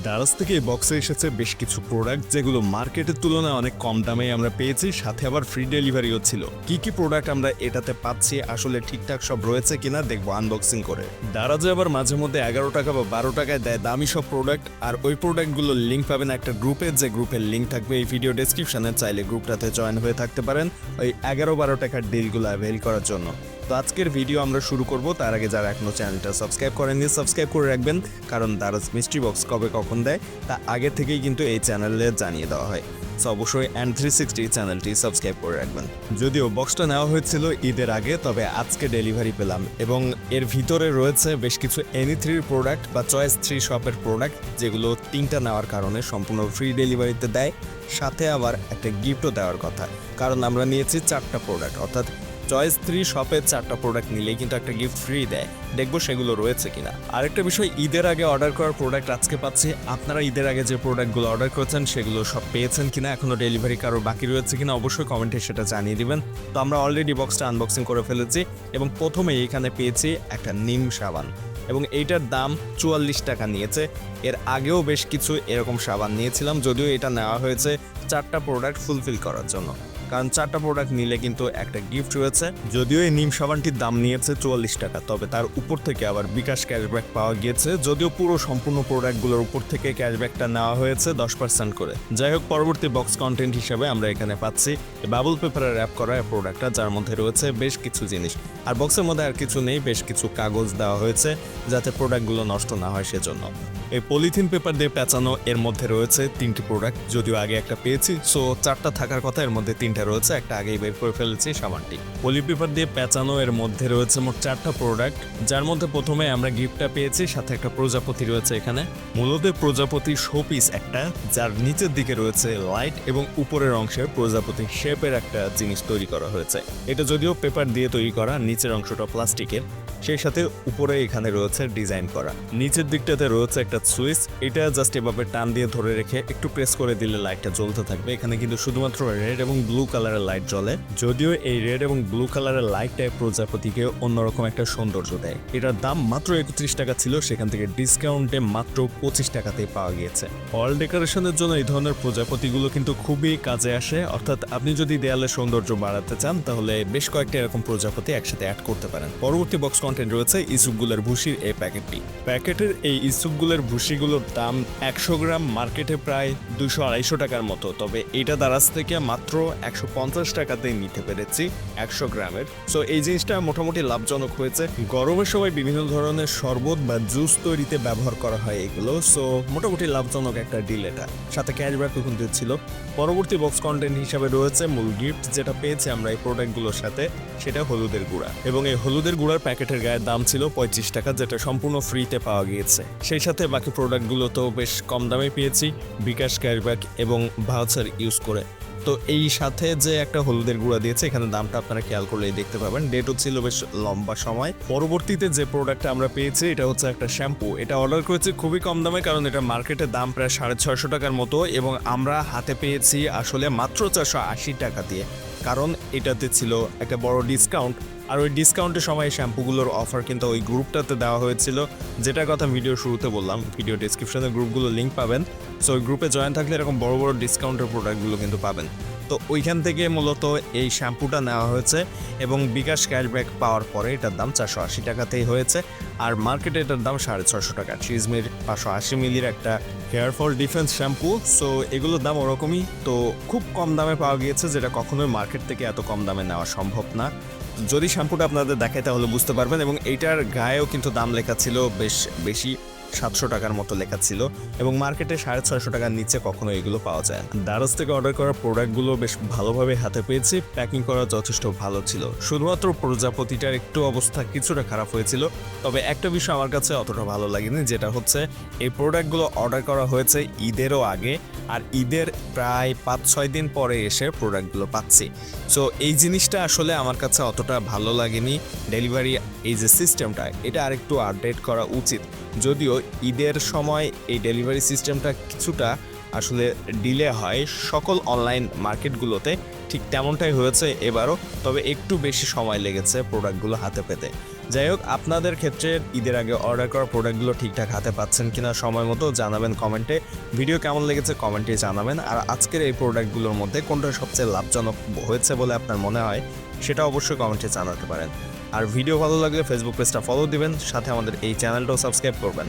দারাজ থেকে এই বক্সে এসেছে বেশ কিছু প্রোডাক্ট যেগুলো মার্কেটের তুলনায় অনেক কম দামে আমরা পেয়েছি, সাথে আবার ফ্রি ডেলিভারিও ছিল। কি কি প্রোডাক্ট আমরা এটাতে পাচ্ছি, আসলে ঠিকঠাক সব রয়েছে কিনা দেখবো আনবক্সিং করে। দারাজে আবার মাঝে মধ্যে 11 টাকা বা 12 টাকায় দেয় দামি সব প্রোডাক্ট, আর ওই প্রোডাক্টগুলোর লিঙ্ক পাবেন একটা গ্রুপে, যে গ্রুপের লিঙ্ক থাকবে এই ভিডিও ডেসক্রিপশনে। চাইলে গ্রুপটাতে জয়েন হয়ে থাকতে পারেন ওই 11-12 টাকার ডিলগুলো অ্যাভেল করার জন্য। তো আজকের ভিডিও আমরা শুরু করব, তার আগে যারা এখনো চ্যানেলটা সাবস্ক্রাইব করেননি সাবস্ক্রাইব করে রাখবেন, কারণ দারাজ মিস্ট্রি বক্স কবে কখন দেয় তা আগে থেকেই কিন্তু এই চ্যানেলে জানিয়ে দেওয়া হয়। সো অবশ্যই N360 চ্যানেলটি সাবস্ক্রাইব করে রাখবেন। যদিও বক্সটা নেওয়া হয়েছিল ঈদের আগে, তবে আজকে ডেলিভারি পেলাম এবং এর ভিতরে রয়েছে বেশ কিছু এনি3 প্রোডাক্ট বা চয়েস 3 শপের প্রোডাক্ট, যেগুলো 3টা নেওয়ার কারণে সম্পূর্ণ ফ্রি ডেলিভারিতে দেয়, সাথে আবার একটা গিফটও দেওয়ার কথা, কারণ আমরা নিয়েছি 4টা প্রোডাক্ট, অর্থাৎ চয়েস 3 শপের 4টা প্রোডাক্ট নিলেই কিন্তু একটা গিফট ফ্রি দেয়। দেখবো সেগুলো রয়েছে কিনা। আরেকটা বিষয়, ঈদের আগে অর্ডার করার প্রোডাক্ট আজকে পাচ্ছি। আপনারা ঈদের আগে যে প্রোডাক্টগুলো অর্ডার করেছেন সেগুলো সব পেয়েছেন কিনা, এখনো ডেলিভারি কারো বাকি রয়েছে কিনা অবশ্যই কমেন্টে সেটা জানিয়ে দিবেন। তো আমরা অলরেডি বক্সটা আনবক্সিং করে ফেলেছি এবং প্রথমেই এখানে পেয়েছি একটা নিম সাবান, এবং এইটার দাম 44 টাকা নিয়েছে। এর আগেও বেশ কিছু এরকম সাবান নিয়েছিলাম, যদিও এটা নেওয়া হয়েছে 4টা প্রোডাক্ট ফুলফিল করার জন্য, কারণ 4টা প্রোডাক্ট নিলে কিন্তু একটা গিফট রয়েছে। যদিও এই নিম সাবানটির দাম নিয়েছে 44 টাকা, তবে তার উপর থেকে আবার বিকাশ ক্যাশব্যাক পাওয়া গিয়েছে, যদিও পুরো সম্পূর্ণ প্রোডাক্টগুলোর উপর থেকে ক্যাশব্যাকটা নেওয়া হয়েছে 10% করে। যাই হোক, পরবর্তী বক্স কন্টেন্ট হিসাবে আমরা এখানে পাচ্ছি বাবল পেপারে র্যাপ করা প্রোডাক্টটা, যার মধ্যে রয়েছে বেশ কিছু জিনিস। আর বক্সের মধ্যে আর কিছু নেই, বেশ কিছু কাগজ দেওয়া হয়েছে যাতে প্রোডাক্টগুলো নষ্ট না হয় সেজন্য। এই পলিথিন পেপার দিয়ে পেঁচানো এর মধ্যে রয়েছে 3টি প্রোডাক্ট, যদিও আগে একটা পেয়েছি, সো 4টা থাকার কথা, এর মধ্যে 3টা রয়েছে, একটা আগেই বের করে ফেলেছি সাবানটি। পলি পেপার দিয়ে পেঁচানো এর মধ্যে রয়েছে মোট 4টা প্রোডাক্ট, যার মধ্যে প্রথমে আমরা গিফটটা পেয়েছি, সাথে একটা প্রজাপতি রয়েছে এখানে। মূলত প্রজাপতি শোপিস একটা, যার নিচের দিকে রয়েছে লাইট এবং উপরের অংশে প্রজাপতি শেপের একটা জিনিস তৈরি করা হয়েছে। এটা যদিও পেপার দিয়ে তৈরি করা, নিচের অংশটা প্লাস্টিকের, সেই সাথে উপরে এখানে রয়েছে ডিজাইন করা। নিচের দিকটাতে রয়েছে একটা সুইচ, এটা জাস্ট এভাবে টান দিয়ে ধরে রেখে একটু প্রেস করে দিলে লাইটটা জ্বলতে থাকবে। এখানে কিন্তু শুধুমাত্র রেড এবং ব্লু কালারের লাইট জ্বলে, যদিও এই রেড এবং ব্লু কালারের লাইটটাই প্রজাপতিকে অন্যরকম একটা সৌন্দর্য দেয়। এটার দাম মাত্র 31 টাকা ছিল, সেখান থেকে ডিসকাউন্টে মাত্র 25 টাকাতেই পাওয়া গিয়েছে। ওয়াল ডেকোরেশনের জন্য এই ধরনের প্রজাপতিগুলো কিন্তু খুবই কাজে আসে, অর্থাৎ আপনি যদি দেয়ালে সৌন্দর্য বাড়াতে চান তাহলে বেশ কয়েকটা এরকম প্রজাপতি একসাথে অ্যাড করতে পারেন। পরবর্তী বক্স কন্টেন্ট রয়েছে ইসুপগুলোর ভুসির এই প্যাকেটটি। প্যাকেটের এই ইসুপগুলোর ভুসিগুলোর দাম 100 গ্রাম মার্কেটে প্রায় 200-250 টাকার মতো, তবে এটা দারাজ থেকে মাত্র 150 টাকাতেই নিতে পেরেছি 100 গ্রামের। সো এই জিনিসটা মোটামুটি লাভজনক হয়েছে। গরমের সময় বিভিন্ন ধরনের শরবত বা জুস তৈরিতে ব্যবহার করা হয় এগুলো, সো মোটামুটি লাভজনক একটা ডিল এটা, সাথে ক্যাশব্যাকও কিন্তু ছিল। পরবর্তী বক্স কন্টেন্ট হিসাবে রয়েছে মূল গিফট যেটা পেয়েছি আমরা এই প্রোডাক্টগুলোর সাথে, সেটা হলুদের গুঁড়া, এবং এই হলুদের গুঁড়ার প্যাকেটের গায়ে দাম ছিল 35 টাকা, যেটা সম্পূর্ণ ফ্রিতে পাওয়া গিয়েছে। সেই সাথে বাকি প্রোডাক্টগুলো তো বেশ কম দামে পেয়েছি বিকাশ ক্যাশব্যাক এবং ভাউচার ইউজ করে। তো এই সাথে যে একটা হলুদের গুঁড়া দিয়েছে, এখানে দামটা আপনারা খেয়াল করলেই দেখতে পাবেন, ডেটও ছিল বেশ লম্বা সময়। পরবর্তীতে যে প্রোডাক্টটা আমরা পেয়েছি এটা হচ্ছে একটা শ্যাম্পু। এটা অর্ডার করেছি খুবই কম দামে, কারণ এটা মার্কেটের দাম প্রায় 650 টাকার মতো, এবং আমরা হাতে পেয়েছি আসলে মাত্র 480 টাকা দিয়ে, কারণ এটাতে ছিল একটা বড় ডিসকাউন্ট। আর ওই ডিসকাউন্টের সময় শ্যাম্পুগুলোর অফার কিন্তু ওই গ্রুপটাতে দেওয়া হয়েছিল, যেটার কথা ভিডিও শুরুতে বললাম। ভিডিও ডেসক্রিপশনে গ্রুপগুলো লিঙ্ক পাবেন, সো ওই গ্রুপে জয়েন থাকলে এরকম বড় বড় ডিসকাউন্টের প্রোডাক্টগুলো কিন্তু পাবেন। তো ওইখান থেকে মূলত এই শ্যাম্পুটা নেওয়া হয়েছে, এবং বিকাশ ক্যাশব্যাক পাওয়ার পরে এটার দাম 480 টাকাতেই হয়েছে, আর মার্কেটে এটার দাম 650 টাকা। ট্রিজমির 580 মিলির একটা hair fall defence shampoo, so এগুলোর দাম ওরকমই, তো খুব কম দামে পাওয়া গিয়েছে, যেটা কখনোই মার্কেট থেকে এত কম দামে নেওয়া সম্ভব না। যদি শ্যাম্পুটা আপনাদের দেখায় তাহলে বুঝতে পারবেন, এবং এইটার গায়েও কিন্তু দাম লেখা ছিল বেশ বেশি, 700 টাকার মতো লেখা ছিল, এবং মার্কেটে 650 টাকার নিচে কখনো এগুলো পাওয়া যায় না। দারাজ থেকে অর্ডার করা প্রোডাক্টগুলো বেশ ভালোভাবে হাতে পেয়েছি, প্যাকিং করা যথেষ্ট ভালো ছিল। শুধুমাত্র প্রজাপতিটার একটু অবস্থা কিছুটা খারাপ হয়েছিল, তবে একটা বিষয় আমার কাছে অতটা ভালো লাগেনি, যেটা হচ্ছে এই প্রোডাক্টগুলো অর্ডার করা হয়েছে ঈদেরও আগে, আর ঈদের প্রায় 5-6 দিন পরে এসে প্রোডাক্টগুলো পাচ্ছি। সো এই জিনিসটা আসলে আমার কাছে অতটা ভালো লাগেনি। ডেলিভারি এই যে সিস্টেমটা, এটা আরেকটু আপডেট করা উচিত, যদিও ঈদের সময় এই ডেলিভারি সিস্টেমটা কিছুটা আসলে ডিলে হয় সকল অনলাইন মার্কেটগুলোতে, ঠিক তেমনটাই হয়েছে এবারও, তবে একটু বেশি সময় লেগেছে প্রোডাক্টগুলো হাতে পেতে। যাই হোক, আপনাদের ক্ষেত্রে ঈদের আগে অর্ডার করা প্রোডাক্টগুলো ঠিকঠাক হাতে পাচ্ছেন কিনা সময় মতো জানাবেন কমেন্টে। ভিডিও কেমন লেগেছে কমেন্টে জানাবেন। আর আজকের এই প্রোডাক্টগুলোর মধ্যে কোনটা সবচেয়ে লাভজনক হয়েছে বলে আপনার মনে হয় সেটা অবশ্যই কমেন্টে জানাতে পারেন। আর ভিডিও ভালো লাগলে ফেসবুক পেজটা ফলো দিবেন, সাথে আমাদের এই চ্যানেলটাও সাবস্ক্রাইব করবেন।